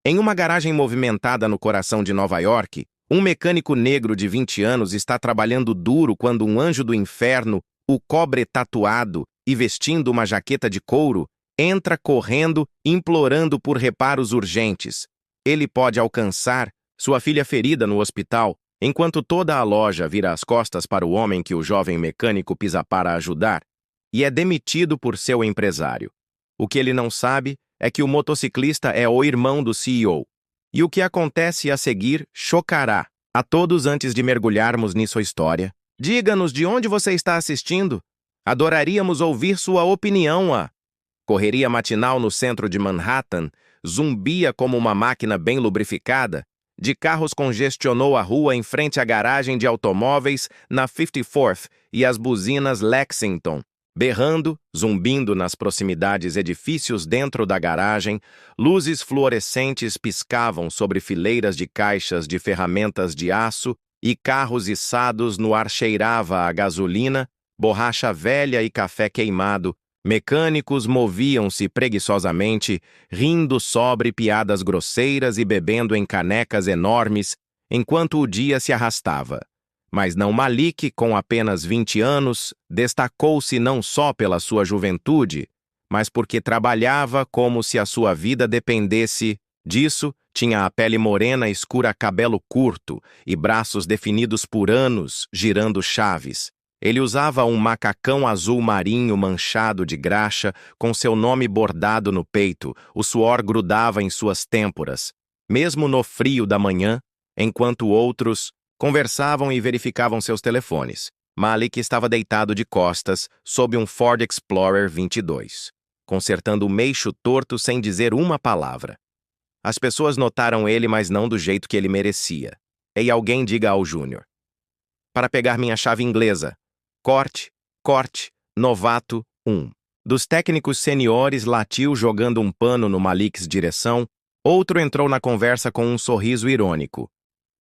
Em uma garagem movimentada no coração de Nova York, um mecânico negro de 20 anos está trabalhando duro quando um anjo do inferno, o cobre tatuado e vestindo uma jaqueta de couro, entra correndo, implorando por reparos urgentes. Ele pode alcançar sua filha ferida no hospital, enquanto toda a loja vira as costas para o homem que o jovem mecânico pisa para ajudar, e é demitido por seu empresário. O que ele não sabe é que o motociclista é o irmão do CEO. E o que acontece a seguir chocará a todos antes de mergulharmos nisso história. Diga-nos de onde você está assistindo. Adoraríamos ouvir sua opinião. A correria matinal no centro de Manhattan zumbia como uma máquina bem lubrificada. De carros congestionou a rua em frente à garagem de automóveis na 54th e as buzinas Lexington. Berrando, zumbindo nas proximidades edifícios dentro da garagem, luzes fluorescentes piscavam sobre fileiras de caixas de ferramentas de aço e carros içados no ar cheirava a gasolina, borracha velha e café queimado. Mecânicos moviam-se preguiçosamente, rindo sobre piadas grosseiras e bebendo em canecas enormes, enquanto o dia se arrastava. Mas não Malik, com apenas 20 anos, destacou-se não só pela sua juventude, mas porque trabalhava como se a sua vida dependesse disso. Tinha a pele morena escura, cabelo curto e braços definidos por anos, girando chaves. Ele usava um macacão azul marinho manchado de graxa, com seu nome bordado no peito. O suor grudava em suas têmporas. Mesmo no frio da manhã, enquanto outros conversavam e verificavam seus telefones, Malik estava deitado de costas sob um Ford Explorer 22, consertando o meixo torto sem dizer uma palavra. As pessoas notaram ele, mas não do jeito que ele merecia. E alguém diga ao Júnior: para pegar minha chave inglesa. Corte, novato, 1. Dos técnicos seniores latiu jogando um pano no Malik's direção, outro entrou na conversa com um sorriso irônico.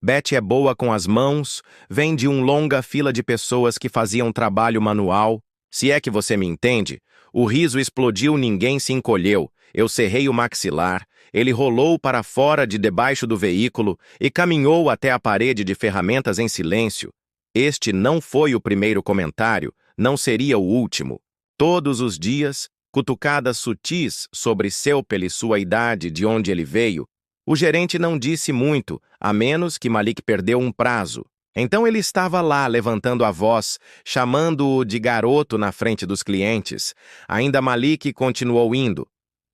Betty é boa com as mãos, vem de uma longa fila de pessoas que faziam trabalho manual. Se é que você me entende, o riso explodiu, ninguém se encolheu. Eu cerrei o maxilar, ele rolou para fora de debaixo do veículo e caminhou até a parede de ferramentas em silêncio. Este não foi o primeiro comentário, não seria o último. Todos os dias, cutucadas sutis sobre Seupel e sua idade, de onde ele veio, o gerente não disse muito, a menos que Malik perdeu um prazo. Então ele estava lá, levantando a voz, chamando-o de garoto na frente dos clientes. Ainda Malik continuou indo.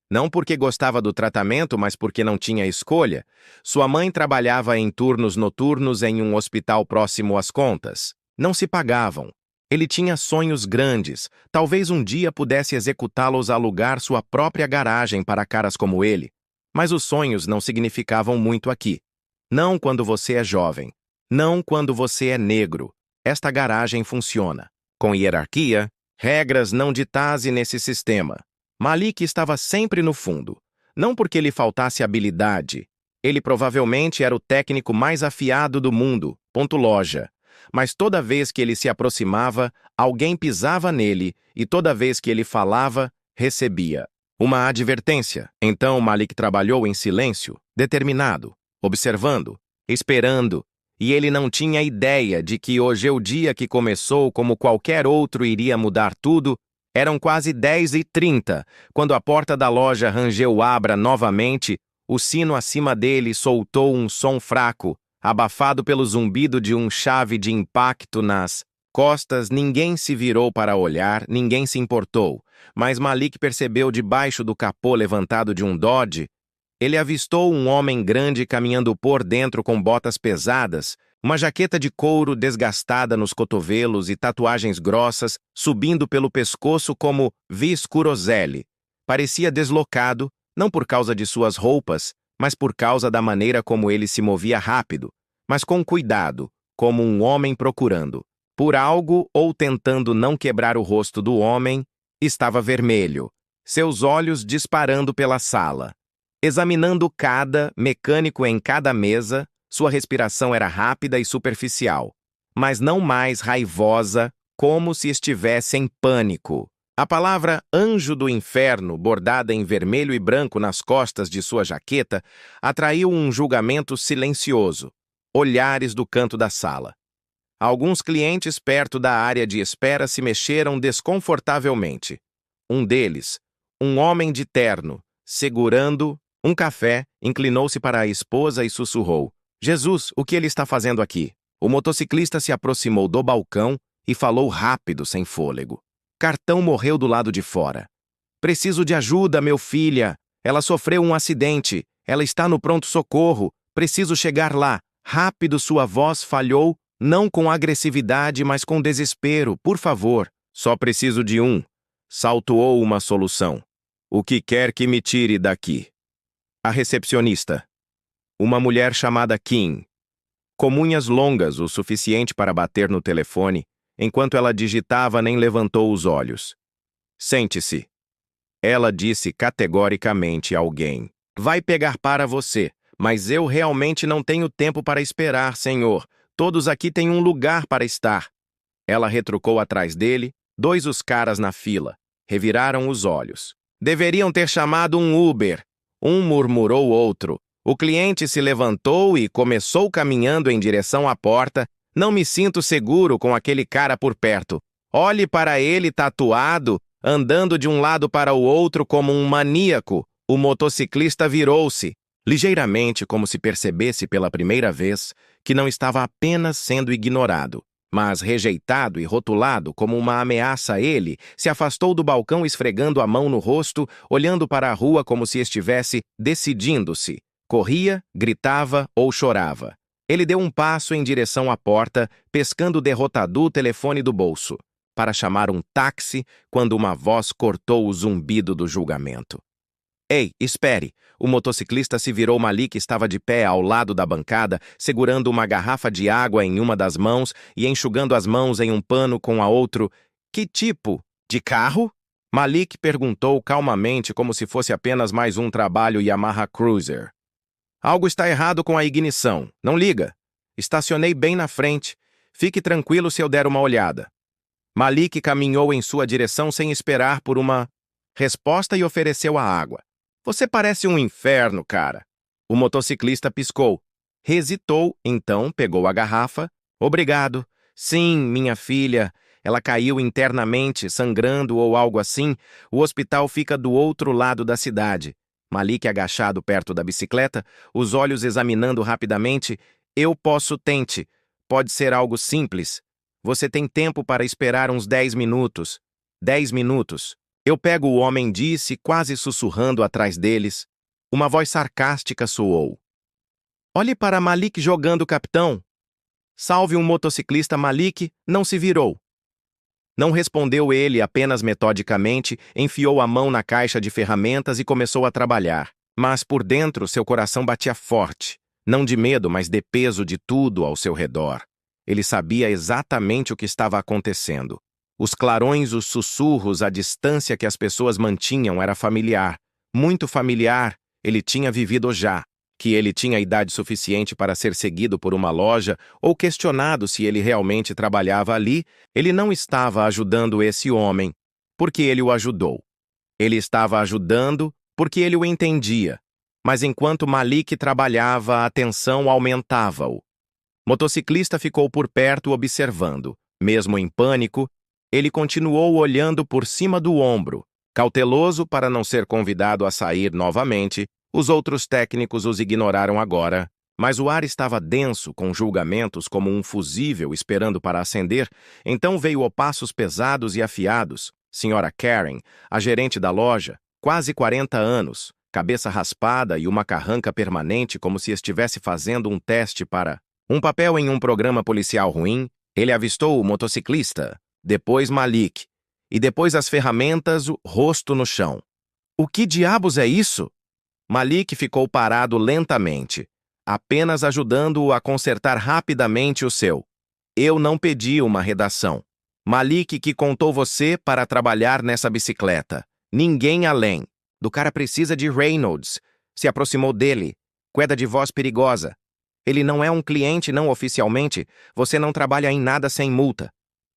Não porque gostava do tratamento, mas porque não tinha escolha. Sua mãe trabalhava em turnos noturnos em um hospital próximo às contas. Não se pagavam. Ele tinha sonhos grandes. Talvez um dia pudesse executá-los a alugar sua própria garagem para caras como ele. Mas os sonhos não significavam muito aqui. Não quando você é jovem. Não quando você é negro. Esta garagem funciona. Com hierarquia, regras não ditase nesse sistema. Malik estava sempre no fundo. Não porque lhe faltasse habilidade. Ele provavelmente era o técnico mais afiado do mundo, ponto loja. Mas toda vez que ele se aproximava, alguém pisava nele e toda vez que ele falava, recebia uma advertência. Então Malik trabalhou em silêncio, determinado, observando, esperando, e ele não tinha ideia de que hoje é o dia que começou como qualquer outro iria mudar tudo. Eram quase 10h30, quando a porta da loja rangeu abra novamente, o sino acima dele soltou um som fraco, abafado pelo zumbido de um chave de impacto nas costas. Ninguém se virou para olhar, ninguém se importou, mas Malik percebeu debaixo do capô levantado de um Dodge. Ele avistou um homem grande caminhando por dentro com botas pesadas, uma jaqueta de couro desgastada nos cotovelos e tatuagens grossas subindo pelo pescoço como Viscuroselli. Parecia deslocado, não por causa de suas roupas, mas por causa da maneira como ele se movia rápido, mas com cuidado, como um homem procurando por algo ou tentando não quebrar o rosto do homem. Estava vermelho, seus olhos disparando pela sala, examinando cada mecânico em cada mesa. Sua respiração era rápida e superficial, mas não mais raivosa, como se estivesse em pânico. A palavra anjo do inferno, bordada em vermelho e branco nas costas de sua jaqueta, atraiu um julgamento silencioso, olhares do canto da sala. Alguns clientes perto da área de espera se mexeram desconfortavelmente. Um deles, um homem de terno, segurando um café, inclinou-se para a esposa e sussurrou: Jesus, o que ele está fazendo aqui? O motociclista se aproximou do balcão e falou rápido, sem fôlego. Cartão morreu do lado de fora. Preciso de ajuda, meu filha. Ela sofreu um acidente. Ela está no pronto-socorro. Preciso chegar lá. Rápido, sua voz falhou, não com agressividade, mas com desespero. Por favor. Só preciso de um. Saltuou uma solução. O que quer que me tire daqui? A recepcionista. Uma mulher chamada Kim. Com unhas longas o suficiente para bater no telefone, enquanto ela digitava, nem levantou os olhos. Sente-se. Ela disse categoricamente a alguém. Vai pegar para você, mas eu realmente não tenho tempo para esperar, senhor. Todos aqui têm um lugar para estar. Ela retrucou atrás dele, dois os caras na fila. Reviraram os olhos. Deveriam ter chamado um Uber. Um murmurou outro. O cliente se levantou e começou caminhando em direção à porta. Não me sinto seguro com aquele cara por perto. Olhe para ele tatuado, andando de um lado para o outro como um maníaco. O motociclista virou-se, ligeiramente como se percebesse pela primeira vez que não estava apenas sendo ignorado, mas rejeitado e rotulado como uma ameaça a ele, se afastou do balcão esfregando a mão no rosto, olhando para a rua como se estivesse decidindo-se. Corria, gritava ou chorava. Ele deu um passo em direção à porta, pescando derrotado o telefone do bolso, para chamar um táxi quando uma voz cortou o zumbido do julgamento. Ei, espere! O motociclista se virou. Malik estava de pé ao lado da bancada, segurando uma garrafa de água em uma das mãos e enxugando as mãos em um pano com a outra. Que tipo de carro? Malik perguntou calmamente, como se fosse apenas mais um trabalho Yamaha Cruiser. Algo está errado com a ignição. Não liga. Estacionei bem na frente. Fique tranquilo se eu der uma olhada. Malik caminhou em sua direção sem esperar por uma resposta e ofereceu a água. Você parece um inferno, cara. O motociclista piscou. Hesitou, então pegou a garrafa. Obrigado. Sim, minha filha. Ela caiu internamente, sangrando ou algo assim. O hospital fica do outro lado da cidade. Malik agachado perto da bicicleta, os olhos examinando rapidamente. Eu posso, tente. Pode ser algo simples. Você tem tempo para esperar uns 10 minutos. 10 minutos. Eu pego, o homem disse, quase sussurrando atrás deles. Uma voz sarcástica soou. Olhe para Malik jogando, capitão. Salve um motociclista. Malik não se virou. Não respondeu ele, apenas metodicamente, enfiou a mão na caixa de ferramentas e começou a trabalhar. Mas por dentro seu coração batia forte, não de medo, mas de peso de tudo ao seu redor. Ele sabia exatamente o que estava acontecendo. Os clarões, os sussurros, a distância que as pessoas mantinham era familiar. Muito familiar, ele tinha vivido já. Que ele tinha idade suficiente para ser seguido por uma loja ou questionado se ele realmente trabalhava ali, ele não estava ajudando esse homem, porque ele o ajudou. Ele estava ajudando porque ele o entendia. Mas enquanto Malik trabalhava, a tensão aumentava-o. Motociclista ficou por perto observando. Mesmo em pânico, ele continuou olhando por cima do ombro, cauteloso para não ser convidado a sair novamente. Os outros técnicos os ignoraram agora, mas o ar estava denso, com julgamentos como um fusível esperando para acender. Então veio passos pesados e afiados. Senhora Karen, a gerente da loja, quase 40 anos, cabeça raspada e uma carranca permanente como se estivesse fazendo um teste para um papel em um programa policial ruim. Ele avistou o motociclista, depois Malik, e depois as ferramentas, o rosto no chão. O que diabos é isso? Malik ficou parado lentamente, apenas ajudando-o a consertar rapidamente o seu. Eu não pedi uma redação. Malik que contou você para trabalhar nessa bicicleta. Ninguém além. Do cara precisa de Reynolds. Se aproximou dele. Queda de voz perigosa. Ele não é um cliente não oficialmente. Você não trabalha em nada sem multa.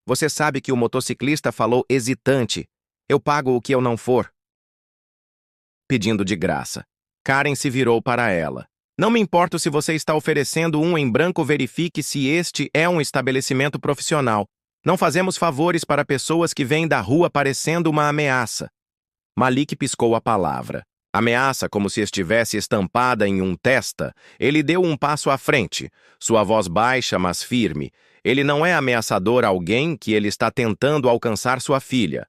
Você sabe que o motociclista falou hesitante. Eu pago o que eu não for. Pedindo de graça. Karen se virou para ela. Não me importo se você está oferecendo um em branco, verifique se este é um estabelecimento profissional. Não fazemos favores para pessoas que vêm da rua parecendo uma ameaça. Malik piscou a palavra. Ameaça como se estivesse estampada em um testa. Ele deu um passo à frente, sua voz baixa, mas firme. Ele não é ameaçador a alguém que ele está tentando alcançar sua filha.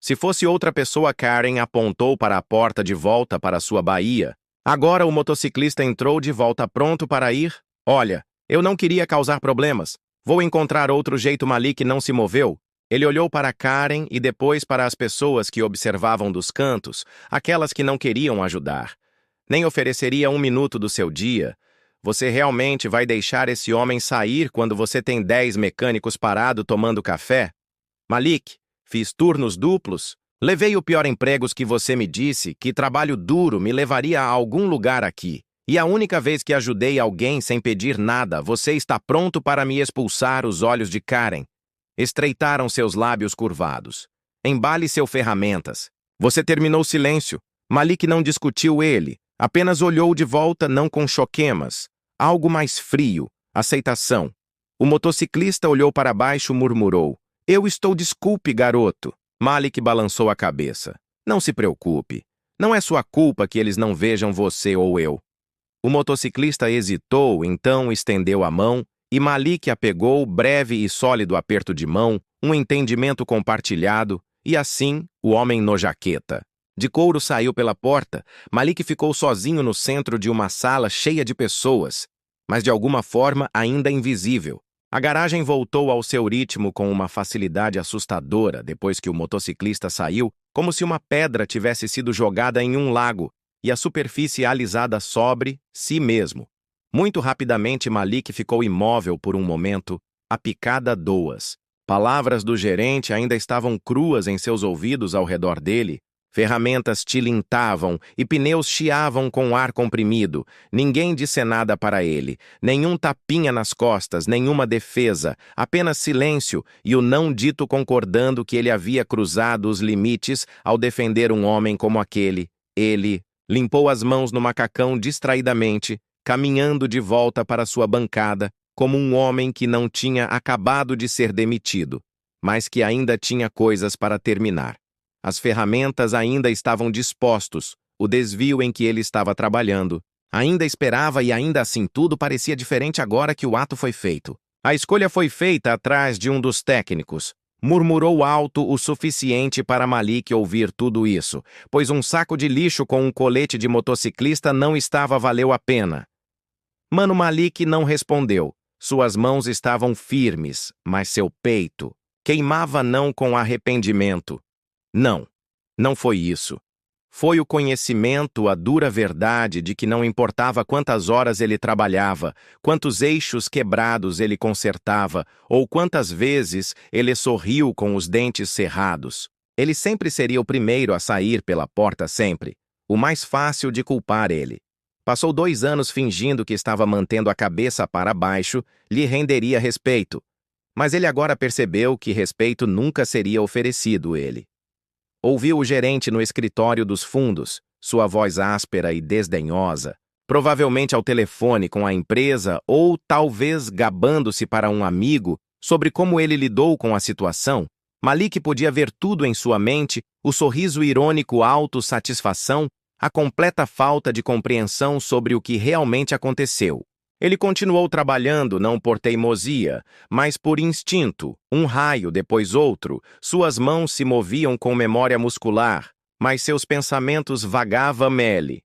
Se fosse outra pessoa, Karen apontou para a porta de volta para sua baía. Agora o motociclista entrou de volta pronto para ir. Olha, eu não queria causar problemas. Vou encontrar outro jeito. Malik não se moveu. Ele olhou para Karen e depois para as pessoas que observavam dos cantos, aquelas que não queriam ajudar. Nem ofereceria 1 minuto do seu dia. Você realmente vai deixar esse homem sair quando você tem 10 mecânicos parados tomando café? Malik, fiz turnos duplos. Levei o pior empregos que você me disse, que trabalho duro me levaria a algum lugar aqui. E a única vez que ajudei alguém sem pedir nada, você está pronto para me expulsar. Os olhos de Karen estreitaram seus lábios curvados. Embale seu ferramentas. Você terminou silêncio. Malik não discutiu ele. Apenas olhou de volta, não com choquemas. Algo mais frio. Aceitação. O motociclista olhou para baixo e murmurou. Eu estou. Desculpe, garoto. Malik balançou a cabeça. Não se preocupe. Não é sua culpa que eles não vejam você ou eu. O motociclista hesitou, então estendeu a mão e Malik a pegou, breve e sólido aperto de mão, um entendimento compartilhado, e assim, o homem no jaqueta de couro saiu pela porta. Malik ficou sozinho no centro de uma sala cheia de pessoas, mas de alguma forma ainda invisível. A garagem voltou ao seu ritmo com uma facilidade assustadora depois que o motociclista saiu, como se uma pedra tivesse sido jogada em um lago e a superfície alisada sobre si mesmo. Muito rapidamente, Malik ficou imóvel por um momento, a picada doas. Palavras do gerente ainda estavam cruas em seus ouvidos ao redor dele. Ferramentas tilintavam e pneus chiavam com ar comprimido. Ninguém disse nada para ele. Nenhum tapinha nas costas, nenhuma defesa. Apenas silêncio e o não dito concordando que ele havia cruzado os limites ao defender um homem como aquele. Ele limpou as mãos no macacão distraidamente, caminhando de volta para sua bancada, como um homem que não tinha acabado de ser demitido, mas que ainda tinha coisas para terminar. As ferramentas ainda estavam dispostos, o desvio em que ele estava trabalhando. Ainda esperava e ainda assim tudo parecia diferente agora que o ato foi feito. A escolha foi feita atrás de um dos técnicos. Murmurou alto o suficiente para Malik ouvir tudo isso, pois um saco de lixo com um colete de motociclista não estava valeu a pena. Mano Malik não respondeu. Suas mãos estavam firmes, mas seu peito queimava não com arrependimento. Não, não foi isso. Foi o conhecimento, a dura verdade de que não importava quantas horas ele trabalhava, quantos eixos quebrados ele consertava, ou quantas vezes ele sorriu com os dentes cerrados. Ele sempre seria o primeiro a sair pela porta sempre, o mais fácil de culpar ele. Passou 2 anos fingindo que estava mantendo a cabeça para baixo, lhe renderia respeito. Mas ele agora percebeu que respeito nunca seria oferecido ele. Ouviu o gerente no escritório dos fundos, sua voz áspera e desdenhosa, provavelmente ao telefone com a empresa ou talvez gabando-se para um amigo sobre como ele lidou com a situação. Malik podia ver tudo em sua mente, o sorriso irônico, autossatisfação, a completa falta de compreensão sobre o que realmente aconteceu. Ele continuou trabalhando não por teimosia, mas por instinto, um raio depois outro. Suas mãos se moviam com memória muscular, mas seus pensamentos vagavam ele.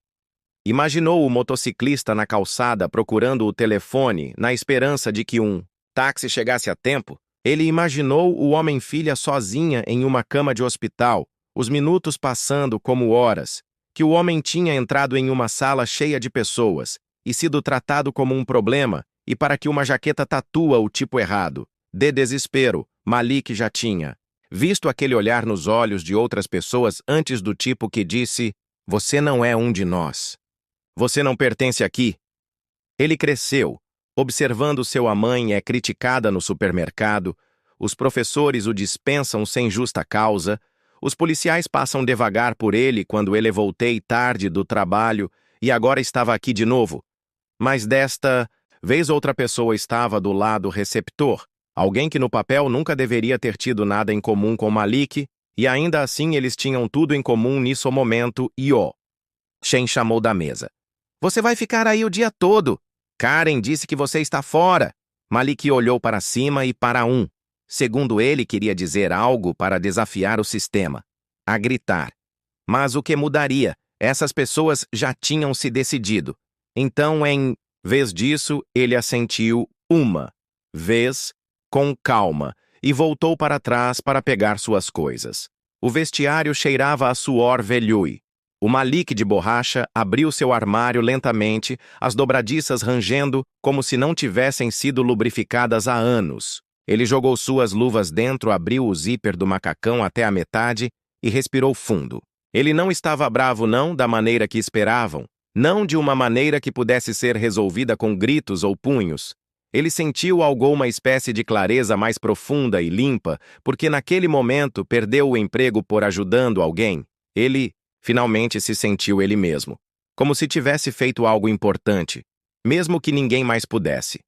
Imaginou o motociclista na calçada procurando o telefone, na esperança de que um táxi chegasse a tempo. Ele imaginou o homem-filha sozinha em uma cama de hospital, os minutos passando como horas, que o homem tinha entrado em uma sala cheia de pessoas e sido tratado como um problema, e para que uma jaqueta tatua o tipo errado. De desespero, Malik já tinha visto aquele olhar nos olhos de outras pessoas antes do tipo que disse: "Você não é um de nós. Você não pertence aqui." Ele cresceu, observando sua mãe é criticada no supermercado, os professores o dispensam sem justa causa, Os policiais passam devagar por ele quando ele voltei tarde do trabalho e agora estava aqui de novo. Mas desta vez outra pessoa estava do lado receptor, alguém que no papel nunca deveria ter tido nada em comum com Malik, e ainda assim eles tinham tudo em comum nisso momento e ó. Shen chamou da mesa. Você vai ficar aí o dia todo. Karen disse que você está fora. Malik olhou para cima e para um. Segundo ele, queria dizer algo para desafiar o sistema. A gritar. Mas o que mudaria? Essas pessoas já tinham se decidido. Então, em vez disso, ele assentiu uma vez, com calma, e voltou para trás para pegar suas coisas. O vestiário cheirava a suor velhui. O Malik de borracha abriu seu armário lentamente, as dobradiças rangendo como se não tivessem sido lubrificadas há anos. Ele jogou suas luvas dentro, abriu o zíper do macacão até a metade e respirou fundo. Ele não estava bravo não da maneira que esperavam, não de uma maneira que pudesse ser resolvida com gritos ou punhos. Ele sentiu alguma espécie de clareza mais profunda e limpa, porque naquele momento perdeu o emprego por ajudando alguém. Ele finalmente se sentiu ele mesmo, como se tivesse feito algo importante, mesmo que ninguém mais pudesse.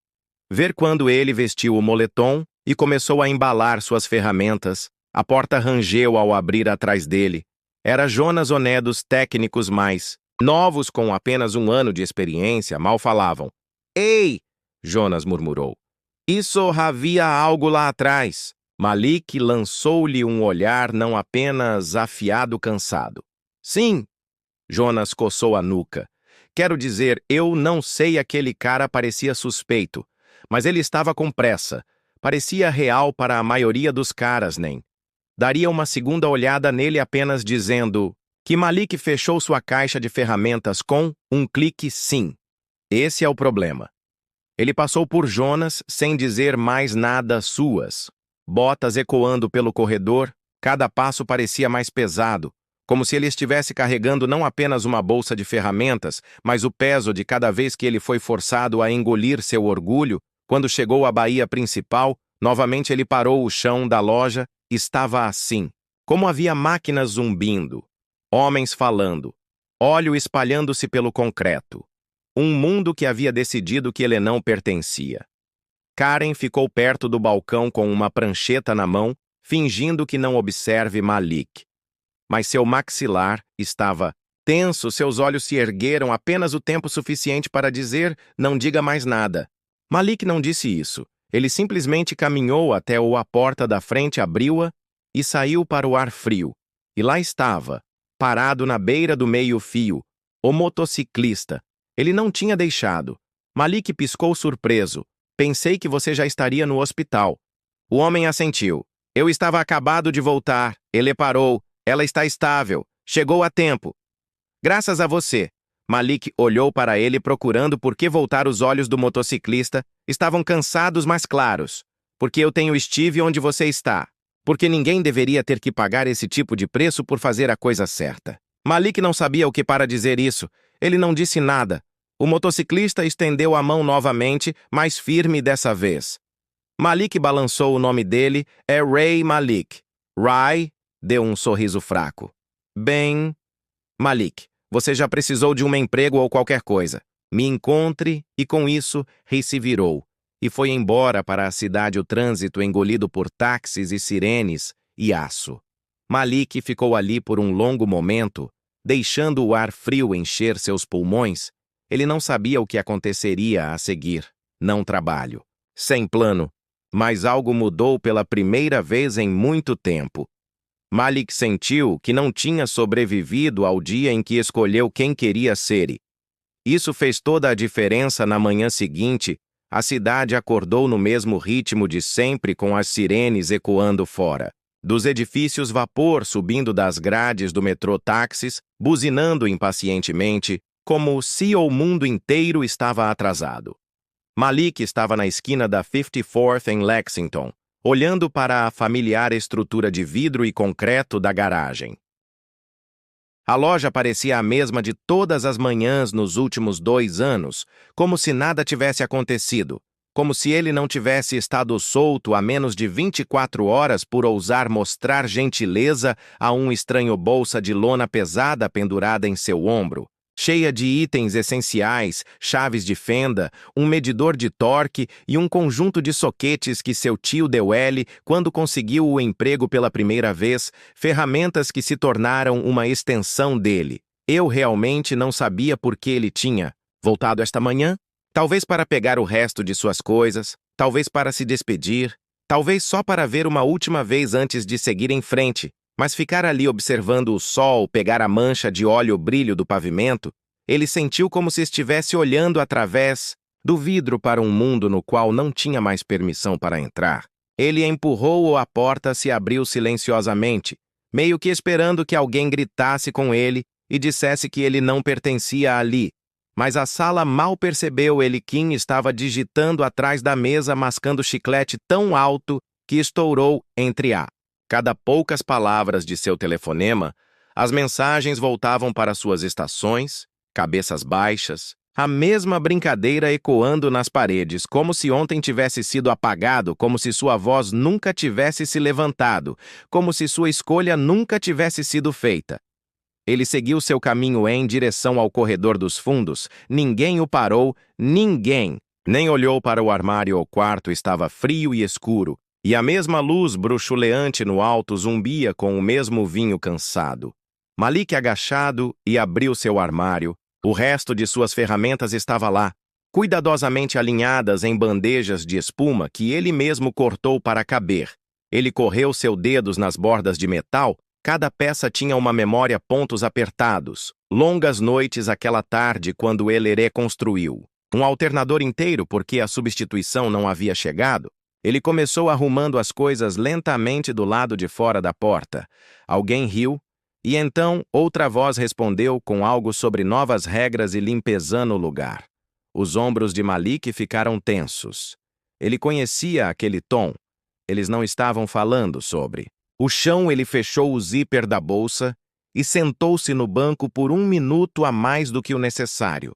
Ver quando ele vestiu o moletom e começou a embalar suas ferramentas, a porta rangeu ao abrir atrás dele. Era Jonas Oné dos técnicos mais novos com apenas 1 ano de experiência, mal falavam. Ei! Jonas murmurou. Isso havia algo lá atrás. Malik lançou-lhe um olhar não apenas afiado, cansado. Sim, Jonas coçou a nuca. Quero dizer, eu não sei, aquele cara parecia suspeito, mas ele estava com pressa. Parecia real para a maioria dos caras, nem. Daria uma segunda olhada nele apenas dizendo que Malik fechou sua caixa de ferramentas com um clique sim. Esse é o problema. Ele passou por Jonas sem dizer mais nada, suas botas ecoando pelo corredor, cada passo parecia mais pesado, como se ele estivesse carregando não apenas uma bolsa de ferramentas, mas o peso de cada vez que ele foi forçado a engolir seu orgulho. Quando chegou à baía principal, novamente ele parou o chão da loja, estava assim, como havia máquinas zumbindo, homens falando, óleo espalhando-se pelo concreto. Um mundo que havia decidido que ele não pertencia. Karen ficou perto do balcão com uma prancheta na mão, fingindo que não observe Malik. Mas seu maxilar estava tenso, seus olhos se ergueram apenas o tempo suficiente para dizer, não diga mais nada. Malik não disse isso. Ele simplesmente caminhou até a porta da frente, abriu-a e saiu para o ar frio. E lá estava, parado na beira do meio-fio, o motociclista. Ele não tinha deixado. Malik piscou surpreso. Pensei que você já estaria no hospital. O homem assentiu. Eu estava acabado de voltar. Ele parou. Ela está estável. Chegou a tempo. Graças a você. Malik olhou para ele procurando por que voltar. Os olhos do motociclista estavam cansados, mas claros. Porque eu tenho Steve onde você está. Porque ninguém deveria ter que pagar esse tipo de preço por fazer a coisa certa. Malik não sabia o que para dizer isso. Ele não disse nada. O motociclista estendeu a mão novamente, mais firme dessa vez. Malik balançou. O nome dele é Ray Malik. Ray deu um sorriso fraco. Bem, Malik, você já precisou de um emprego ou qualquer coisa. Me encontre, e com isso, Ray se virou e foi embora para a cidade, o trânsito engolido por táxis e sirenes e aço. Malik ficou ali por um longo momento, deixando o ar frio encher seus pulmões. Ele não sabia o que aconteceria a seguir. Não trabalho. Sem plano. Mas algo mudou pela primeira vez em muito tempo. Malik sentiu que não tinha sobrevivido ao dia em que escolheu quem queria ser. Isso fez toda a diferença. Na manhã seguinte, a cidade acordou no mesmo ritmo de sempre, com as sirenes ecoando fora. Dos edifícios, vapor subindo das grades do metrô, táxis, buzinando impacientemente, como se o mundo inteiro estava atrasado. Malik estava na esquina da 54th em Lexington, olhando para a familiar estrutura de vidro e concreto da garagem. A loja parecia a mesma de todas as manhãs nos últimos 2 anos, como se nada tivesse acontecido. como se ele não tivesse estado solto há menos de 24 horas por ousar mostrar gentileza a um estranho bolsa de lona pesada pendurada em seu ombro, cheia de itens essenciais, chaves de fenda, um medidor de torque e um conjunto de soquetes que seu tio deu ele quando conseguiu o emprego pela primeira vez, ferramentas que se tornaram uma extensão dele. Eu realmente não sabia por que ele tinha voltado esta manhã. Talvez para pegar o resto de suas coisas, talvez para se despedir, talvez só para ver uma última vez antes de seguir em frente, mas ficar ali observando o sol pegar a mancha de óleo brilho do pavimento, ele sentiu como se estivesse olhando através do vidro para um mundo no qual não tinha mais permissão para entrar. Ele empurrou a porta se abriu silenciosamente, meio que esperando que alguém gritasse com ele e dissesse que ele não pertencia ali. Mas a sala mal percebeu ele. Kim estava digitando atrás da mesa, mascando chiclete tão alto que estourou entre cada poucas palavras de seu telefonema. As mensagens voltavam para suas estações, cabeças baixas, a mesma brincadeira ecoando nas paredes, como se ontem tivesse sido apagado, como se sua voz nunca tivesse se levantado, como se sua escolha nunca tivesse sido feita. Ele seguiu seu caminho em direção ao corredor dos fundos. Ninguém o parou, ninguém. Nem olhou para o armário. O quarto estava frio e escuro, e a mesma luz bruxuleante no alto zumbia com o mesmo vinho cansado. Malik agachado e abriu seu armário. O resto de suas ferramentas estava lá, cuidadosamente alinhadas em bandejas de espuma que ele mesmo cortou para caber. Ele correu seus dedos nas bordas de metal. Cada peça tinha uma memória, pontos apertados. Longas noites aquela tarde quando ele reconstruiu um alternador inteiro porque a substituição não havia chegado. Ele começou arrumando as coisas lentamente do lado de fora da porta. Alguém riu, e então outra voz respondeu com algo sobre novas regras e limpeza no lugar. Os ombros de Malik ficaram tensos. Ele conhecia aquele tom. Eles não estavam falando sobre o chão. Ele fechou o zíper da bolsa e sentou-se no banco por 1 minuto a mais do que o necessário.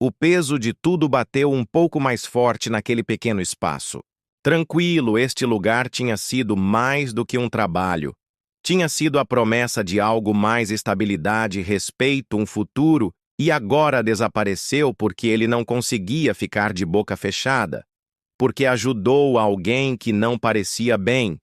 O peso de tudo bateu um pouco mais forte naquele pequeno espaço. Tranquilo, este lugar tinha sido mais do que um trabalho. Tinha sido a promessa de algo mais: estabilidade, respeito, um futuro, e agora desapareceu porque ele não conseguia ficar de boca fechada. Porque ajudou alguém que não parecia bem.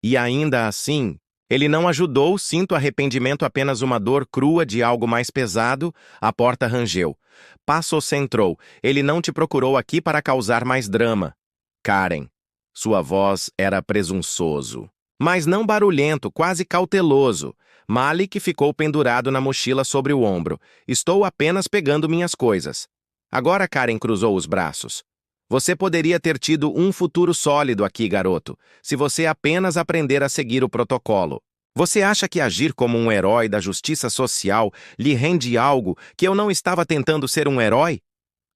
E ainda assim, ele não ajudou. Sinto arrependimento, apenas uma dor crua de algo mais pesado. A porta rangeu. Passos entrou. Ele não te procurou aqui para causar mais drama. Karen. Sua voz era presunçoso, mas não barulhento, quase cauteloso. Malik ficou pendurado na mochila sobre o ombro. Estou apenas pegando minhas coisas. Agora Karen cruzou os braços. Você poderia ter tido um futuro sólido aqui, garoto, se você apenas aprender a seguir o protocolo. Você acha que agir como um herói da justiça social lhe rende algo que eu não estava tentando ser um herói?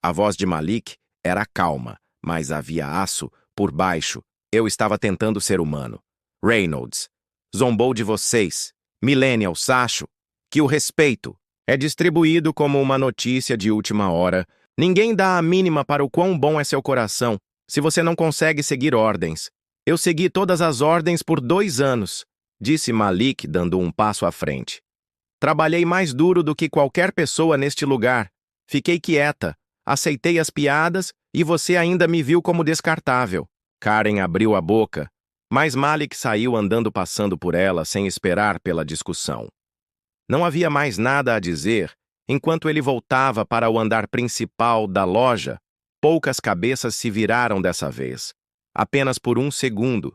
A voz de Malik era calma, mas havia aço por baixo. Eu estava tentando ser humano. Reynolds zombou de vocês, millennials. Acho que o respeito é distribuído como uma notícia de última hora. Ninguém dá a mínima para o quão bom é seu coração se você não consegue seguir ordens. Eu segui todas as ordens por 2 anos, disse Malik, dando um passo à frente. Trabalhei mais duro do que qualquer pessoa neste lugar. Fiquei quieta, aceitei as piadas e você ainda me viu como descartável. Karen abriu a boca, mas Malik saiu andando, passando por ela sem esperar pela discussão. Não havia mais nada a dizer. Enquanto ele voltava para o andar principal da loja, poucas cabeças se viraram dessa vez. Apenas por 1 segundo.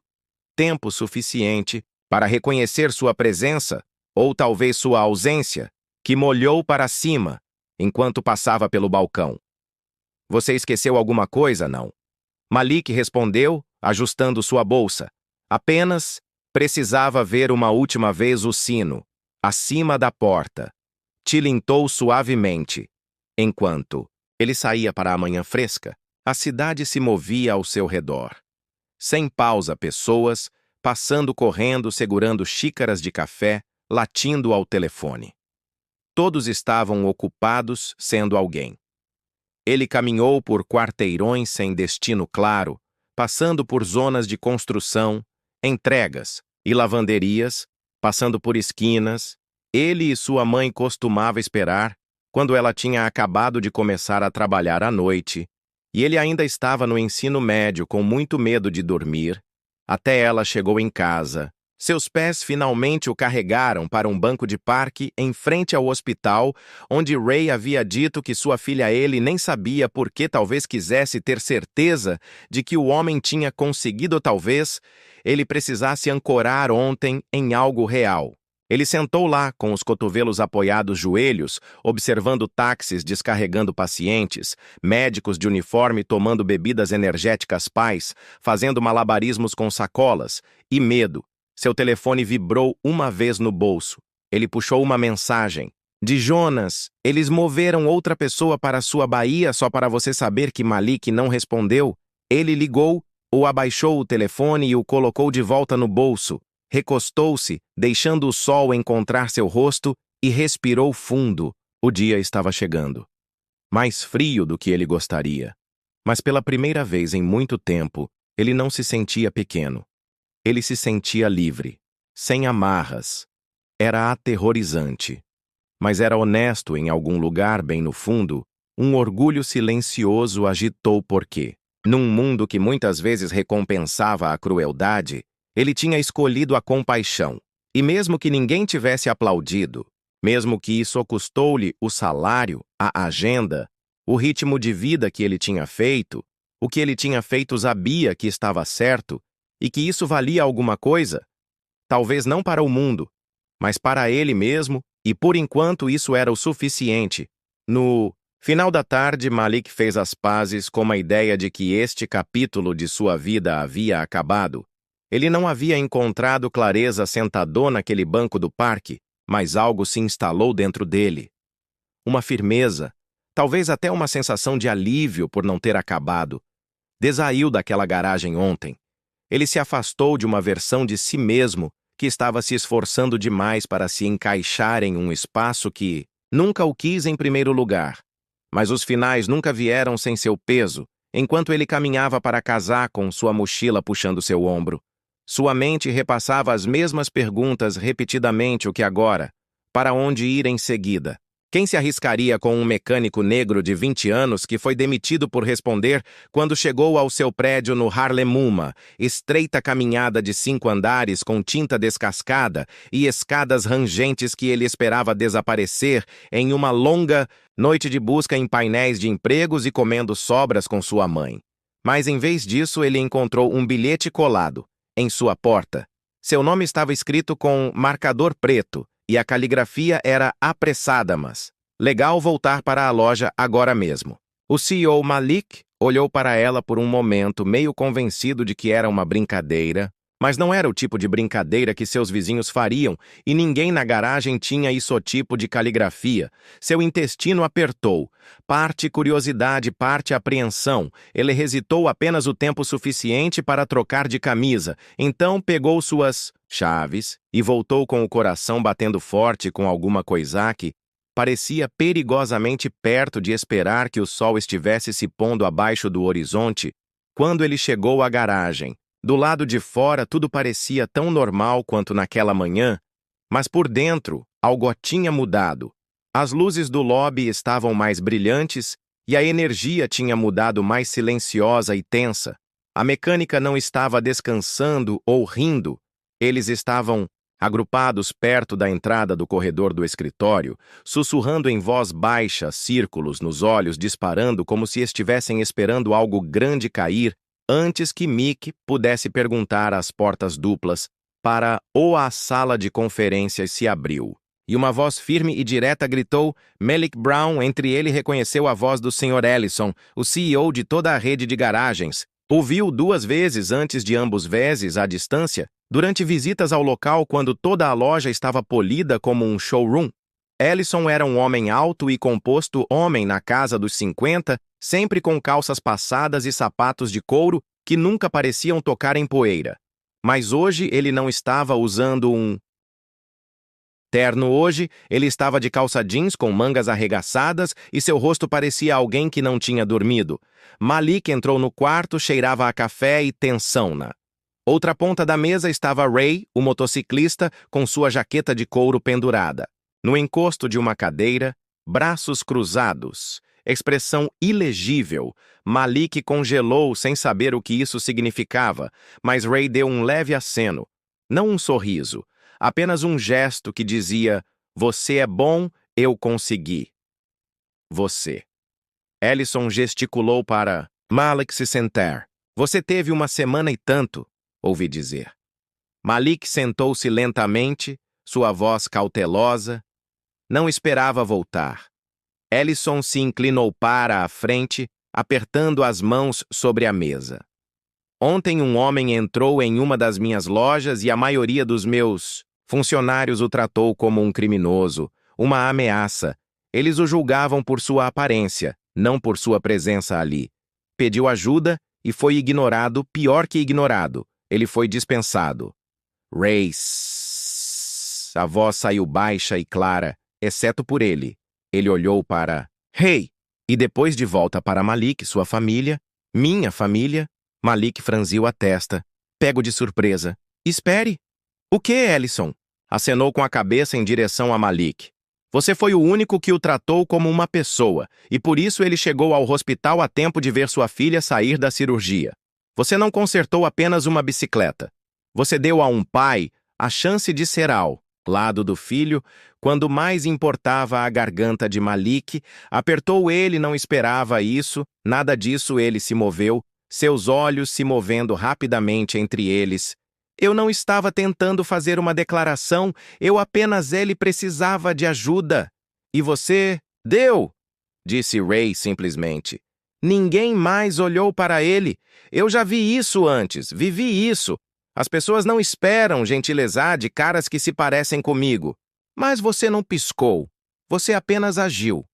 Tempo suficiente para reconhecer sua presença, ou talvez sua ausência, que molhou para cima enquanto passava pelo balcão. Você esqueceu alguma coisa, não? Malik respondeu, ajustando sua bolsa. Apenas precisava ver uma última vez o sino, acima da porta. Tilintou suavemente. Enquanto ele saía para a manhã fresca, a cidade se movia ao seu redor. Sem pausa, pessoas, passando, correndo, segurando xícaras de café, latindo ao telefone. Todos estavam ocupados sendo alguém. Ele caminhou por quarteirões sem destino claro, passando por zonas de construção, entregas e lavanderias, passando por esquinas. Ele e sua mãe costumavam esperar quando ela tinha acabado de começar a trabalhar à noite, e ele ainda estava no ensino médio com muito medo de dormir, até ela chegou em casa. Seus pés finalmente o carregaram para um banco de parque em frente ao hospital, onde Ray havia dito que sua filha ele nem sabia por que talvez quisesse ter certeza de que o homem tinha conseguido, ou talvez ele precisasse ancorar ontem em algo real. Ele sentou lá, com os cotovelos apoiados joelhos, observando táxis descarregando pacientes, médicos de uniforme tomando bebidas energéticas pais, fazendo malabarismos com sacolas, e medo. Seu telefone vibrou uma vez no bolso. Ele puxou uma mensagem. De Jonas, eles moveram outra pessoa para sua Bahia só para você saber que Malik não respondeu. Ele ligou, ou abaixou o telefone e o colocou de volta no bolso. Recostou-se, deixando o sol encontrar seu rosto, e respirou fundo. O dia estava chegando. Mais frio do que ele gostaria. Mas pela primeira vez em muito tempo, ele não se sentia pequeno. Ele se sentia livre, sem amarras. Era aterrorizante. Mas era honesto em algum lugar bem no fundo. Um orgulho silencioso agitou porque, num mundo que muitas vezes recompensava a crueldade, ele tinha escolhido a compaixão. E mesmo que ninguém tivesse aplaudido, mesmo que isso custou-lhe o salário, a agenda, o ritmo de vida que ele tinha feito, o que ele tinha feito sabia que estava certo, e que isso valia alguma coisa, talvez não para o mundo, mas para ele mesmo, e por enquanto isso era o suficiente. No final da tarde, Malik fez as pazes com a ideia de que este capítulo de sua vida havia acabado. Ele não havia encontrado clareza sentado naquele banco do parque, mas algo se instalou dentro dele. Uma firmeza, talvez até uma sensação de alívio por não ter acabado. Desaiu daquela garagem ontem. Ele se afastou de uma versão de si mesmo que estava se esforçando demais para se encaixar em um espaço que nunca o quis em primeiro lugar. Mas os finais nunca vieram sem seu peso, enquanto ele caminhava para casar com sua mochila puxando seu ombro. Sua mente repassava as mesmas perguntas repetidamente o que agora, para onde ir em seguida. Quem se arriscaria com um mecânico negro de 20 anos que foi demitido por responder quando chegou ao seu prédio no Harlem Uma, estreita caminhada de 5 andares com tinta descascada e escadas rangentes que ele esperava desaparecer em uma longa noite de busca em painéis de empregos e comendo sobras com sua mãe. Mas em vez disso ele encontrou um bilhete colado em sua porta. Seu nome estava escrito com marcador preto, e a caligrafia era apressada, mas legal voltar para a loja agora mesmo. O CEO Malik olhou para ela por um momento, meio convencido de que era uma brincadeira, mas não era o tipo de brincadeira que seus vizinhos fariam, e ninguém na garagem tinha tipo de caligrafia. Seu intestino apertou. Parte curiosidade, parte apreensão. Ele hesitou apenas o tempo suficiente para trocar de camisa. Então pegou suas chaves e voltou com o coração batendo forte com alguma coisa que parecia perigosamente perto de esperar que o sol estivesse se pondo abaixo do horizonte. Quando ele chegou à garagem, do lado de fora tudo parecia tão normal quanto naquela manhã, mas por dentro algo tinha mudado. As luzes do lobby estavam mais brilhantes e a energia tinha mudado mais silenciosa e tensa. A mecânica não estava descansando ou rindo. Eles estavam agrupados perto da entrada do corredor do escritório, sussurrando em voz baixa, círculos nos olhos disparando como se estivessem esperando algo grande cair antes que Mick pudesse perguntar às portas duplas para ou a sala de conferências se abriu. E uma voz firme e direta gritou, Malik Brown, entre ele reconheceu a voz do Sr. Ellison, o CEO de toda a rede de garagens. Ouviu 2 vezes antes de ambos vezes à distância, durante visitas ao local quando toda a loja estava polida como um showroom. Ellison era um homem alto e composto homem na casa dos 50, sempre com calças passadas e sapatos de couro que nunca pareciam tocar em poeira. Mas hoje ele não estava usando um Terno hoje, ele estava de calça jeans com mangas arregaçadas e seu rosto parecia alguém que não tinha dormido. Malik entrou no quarto, cheirava a café e tensão na outra ponta da mesa estava Ray, o motociclista, com sua jaqueta de couro pendurada. No encosto de uma cadeira, braços cruzados, expressão ilegível, Malik congelou sem saber o que isso significava, mas Ray deu um leve aceno, não um sorriso, apenas um gesto que dizia: "Você é bom, eu consegui." Você. Ellison gesticulou para Malik se sentar. "Você teve uma semana e tanto," ouvi dizer. Malik sentou-se lentamente, sua voz cautelosa. Não esperava voltar. Ellison se inclinou para a frente, apertando as mãos sobre a mesa. "Ontem um homem entrou em uma das minhas lojas e a maioria dos meus funcionários o tratou como um criminoso, uma ameaça. Eles o julgavam por sua aparência, não por sua presença ali. Pediu ajuda e foi ignorado, pior que ignorado. Ele foi dispensado." Race. A voz saiu baixa e clara, exceto por ele. Ele olhou para Hey! E depois de volta para Malik, sua família, minha família. Malik franziu a testa, pego de surpresa. "Espere." "O que, Ellison?" Acenou com a cabeça em direção a Malik. "Você foi o único que o tratou como uma pessoa, e por isso ele chegou ao hospital a tempo de ver sua filha sair da cirurgia. Você não consertou apenas uma bicicleta. Você deu a um pai a chance de ser ao lado do filho, quando mais importava a garganta de Malik, apertou ele, não esperava isso, nada disso. Ele se moveu, seus olhos se movendo rapidamente entre eles. "Eu não estava tentando fazer uma declaração, ele precisava de ajuda. E você deu," disse Ray simplesmente. "Ninguém mais olhou para ele. Eu já vi isso antes, vivi isso. As pessoas não esperam gentileza de caras que se parecem comigo. Mas você não piscou. Você apenas agiu."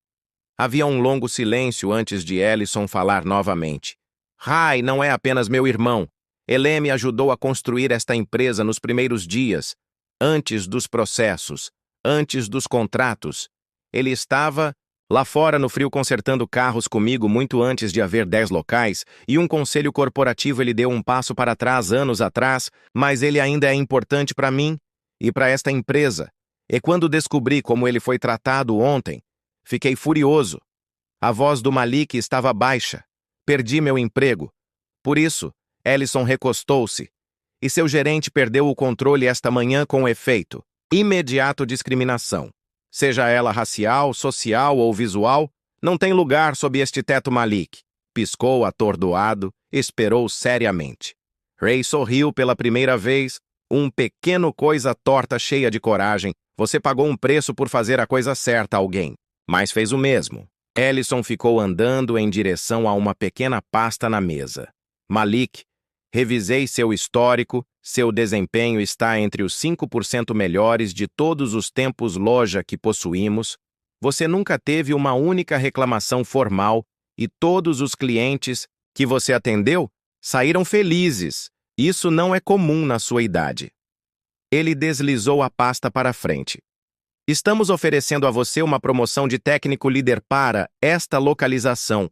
Havia um longo silêncio antes de Ellison falar novamente. "Ray não é apenas meu irmão. Ele me ajudou a construir esta empresa nos primeiros dias, antes dos processos, antes dos contratos. Ele estava lá fora no frio consertando carros comigo muito antes de haver 10 locais, e um conselho corporativo. Ele deu um passo para trás anos atrás, mas ele ainda é importante para mim e para esta empresa. E quando descobri como ele foi tratado ontem, fiquei furioso. A voz do Malik estava baixa. Perdi meu emprego. Por isso, Ellison recostou-se, e seu gerente perdeu o controle esta manhã com efeito imediato. Discriminação, seja ela racial, social ou visual, não tem lugar sob este teto. Malik piscou atordoado, esperou seriamente. Ray sorriu pela primeira vez, um pequeno coisa torta cheia de coragem. "Você pagou um preço por fazer a coisa certa, alguém, mas fez o mesmo." Ellison ficou andando em direção a uma pequena pasta na mesa. "Malik, revisei seu histórico, seu desempenho está entre os 5% melhores de todos os tempos loja que possuímos. Você nunca teve uma única reclamação formal e todos os clientes que você atendeu saíram felizes. Isso não é comum na sua idade." Ele deslizou a pasta para frente. "Estamos oferecendo a você uma promoção de técnico líder para esta localização.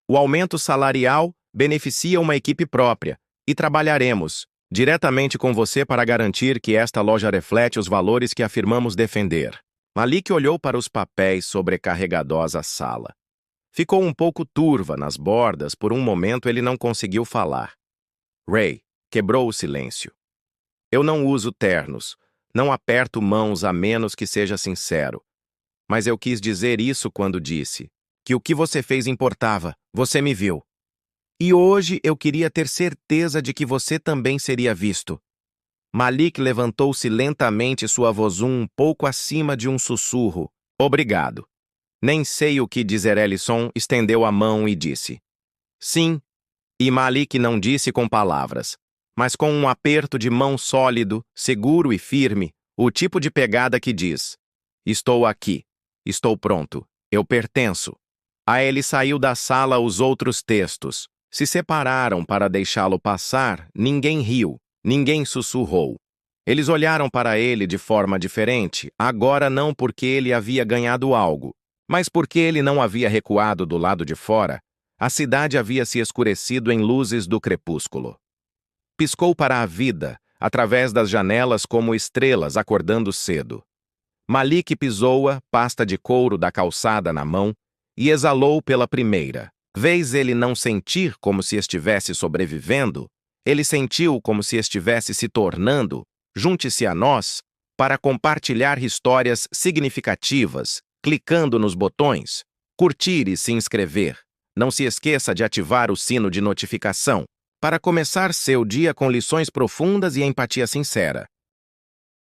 O aumento salarial beneficia uma equipe própria e trabalharemos diretamente com você para garantir que esta loja reflete os valores que afirmamos defender." Malik olhou para os papéis sobrecarregados sala. Ficou um pouco turva nas bordas. Por um momento ele não conseguiu falar. Ray quebrou o silêncio. "Eu não uso ternos. Não aperto mãos a menos que seja sincero. Mas eu quis dizer isso quando disse que o que você fez importava. Você me viu. E hoje eu queria ter certeza de que você também seria visto." Malik levantou-se lentamente, sua voz um pouco acima de um sussurro. "Obrigado." "Nem sei o que dizer." Ellison estendeu a mão e disse sim. E Malik não disse com palavras, mas com um aperto de mão sólido, seguro e firme, o tipo de pegada que diz: "Estou aqui. Estou pronto. Eu pertenço." A ele saiu da sala. Os outros textos se separaram para deixá-lo passar. Ninguém riu. Ninguém sussurrou. Eles olharam para ele de forma diferente, agora não porque ele havia ganhado algo, mas porque ele não havia recuado do lado de fora. A cidade havia se escurecido em luzes do crepúsculo. Piscou para a vida, através das janelas como estrelas acordando cedo. Malik pisou-a, pasta de couro da calçada na mão, e exalou pela primeira. Vez ele não sentir como se estivesse sobrevivendo, ele sentiu como se estivesse se tornando. Junte-se a nós para compartilhar histórias significativas, clicando nos botões, curtir e se inscrever. Não se esqueça de ativar o sino de notificação para começar seu dia com lições profundas e empatia sincera.